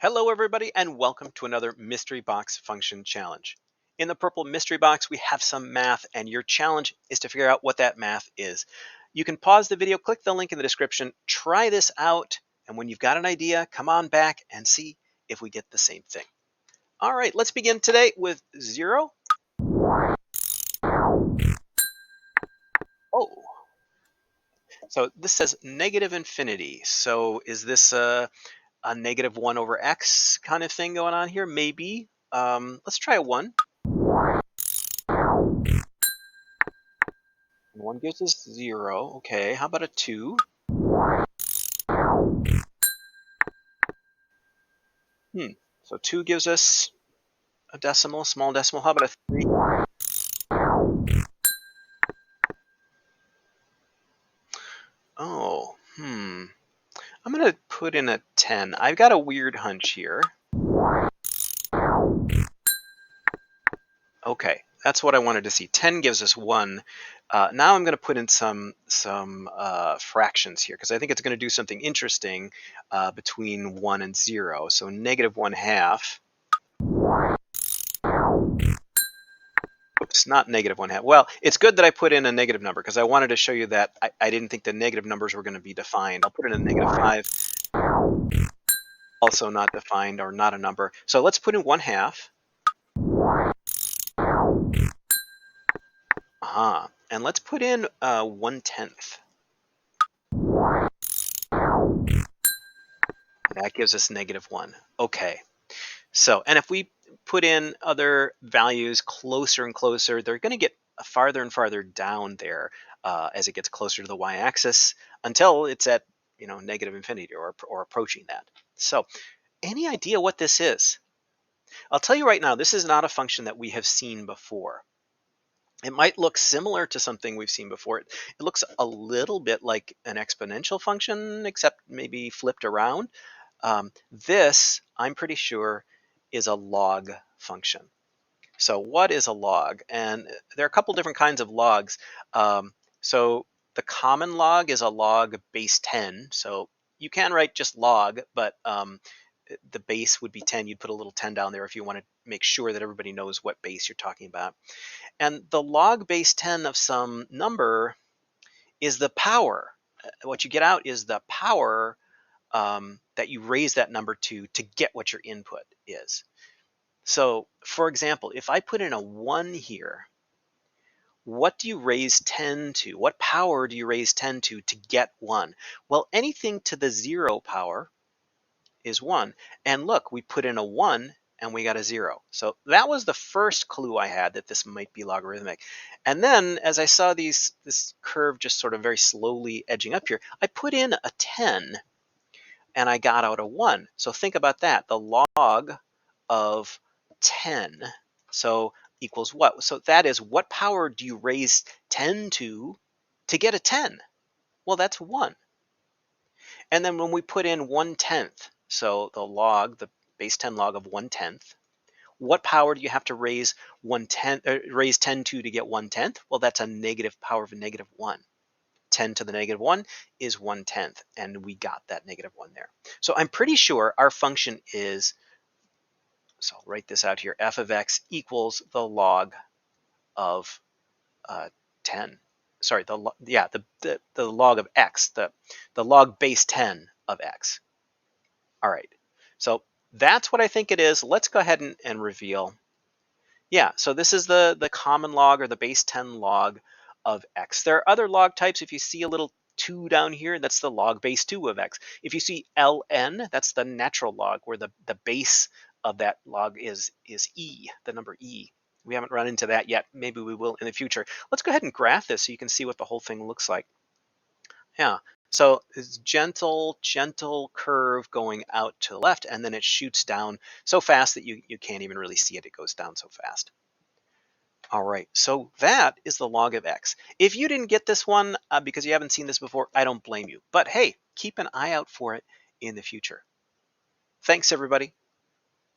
Hello everybody and welcome to another mystery box function challenge. In the purple mystery box we have some math and your challenge is to figure out what that math is. You can pause the video, click the link in the description, try this out, and when you've got an idea, come on back and see if we get the same thing. All right, let's begin today with 0. Oh, so this says negative infinity. So is this a -1 over x kind of thing going on here? Maybe. Let's try a 1. 1 gives us 0. Okay, how about a 2? So 2 gives us a decimal, small decimal. How about a 3? Oh, I'm going to put in a 10. I've got a weird hunch here. Okay, that's what I wanted to see. 10 gives us 1. Now I'm going to put in some fractions here because I think it's going to do something interesting between 1 and 0. So -1/2. Oops, not -1/2. Well, it's good that I put in a negative number because I wanted to show you that I didn't think the negative numbers were going to be defined. I'll put in a -5. Also not defined or not a number. So let's put in 1/2. And let's put in 1/10. That gives us -1. Okay. So, and if we put in other values closer and closer, they're going to get farther and farther down there as it gets closer to the y-axis until it's at negative infinity or approaching that. So, any idea what this is? I'll tell you right now, this is not a function that we have seen before. It might look similar to something we've seen before. It looks a little bit like an exponential function, except maybe flipped around. This, I'm pretty sure, is a log function. So what is a log? And there are a couple different kinds of logs. So the common log is a log base 10. So you can write just log, but the base would be 10. You'd put a little 10 down there if you want to make sure that everybody knows what base you're talking about. And the log base 10 of some number is the power. What you get out is the power that you raise that number to get what your input is. So, for example, if I put in a 1 here, what do you raise 10 to? What power do you raise 10 to get 1? Well, anything to the 0 power is 1. And look, we put in a 1 and we got a 0. So that was the first clue I had that this might be logarithmic. And then as I saw this curve just sort of very slowly edging up here, I put in a 10 and I got out a 1. So think about that. The log of 10, so equals what? So that is, what power do you raise 10 to get a 10? Well, that's 1. And then when we put in 1/10, so the base 10 log of 1/10, what power do you have to raise 10 to get 1/10? Well, that's a negative power of a -1. 10 to the -1 is 1/10, and we got that -1 there. So I'm pretty sure our function is, so I'll write this out here, f of x equals the log of 10. Sorry, the log of x, the log base 10 of x. All right, so that's what I think it is. Let's go ahead and reveal. Yeah, so this is the common log or the base 10 log of x. There are other log types. If you see a little 2 down here, that's the log base 2 of x. If you see ln, that's the natural log, where the base of that log is e, the number e. We haven't run into that yet. Maybe we will in the future. Let's go ahead and graph this so you can see what the whole thing looks like. Yeah, so it's gentle curve going out to the left, and then it shoots down so fast that you can't even really see it. It goes down so fast. All right, so that is the log of x. If you didn't get this one because you haven't seen this before, I don't blame you. But hey, keep an eye out for it in the future. Thanks, everybody.